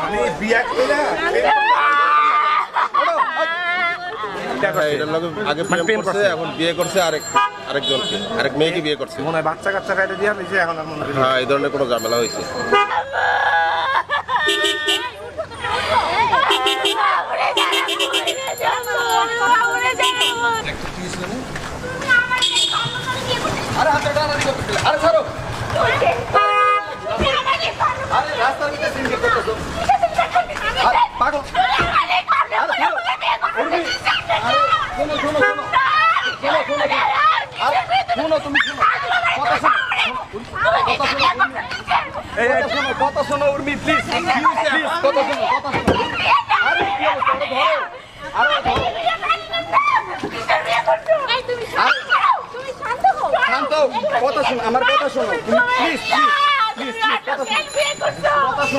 আমি বিয়ে করে আগে প্রেম করছে, এখন বিয়ে করছে আরেকজনকে, আরেক মেয়েকে বিয়ে করছে। মনে হয় বাচ্চা কাচ্চা কাটে দিয়ে দিয়েছে, এখন আর মনে করি হ্যাঁ, এই ধরনের কোনো ঝামেলা হয়েছে। আরে হাতে টানাটানি করতেছিল, আরে ছাড়ো, আরে রাস্তার ভিতরে সিঙ্গেল করতেছো, আরে পাগল, আরে ছাড়ো, উর্মি, আরে শোনো শোনো শোনো শোনো শোনো, আরে শোনো, তুমি শোনো, কথা শোনো, কথা শোনো, এই শোনো, কথা শোনো উর্মি, প্লিজ প্লিজ, কথা শোনো, কথা শোনো, আরে কি অবস্থা, আরে ধরো, আরে ধরো, শান্ত হও, কথা শোনো, আমার কথা শোনো, তুমি প্লিজ প্লিজ প্লিজ কথা শোনো, কথা শোনো।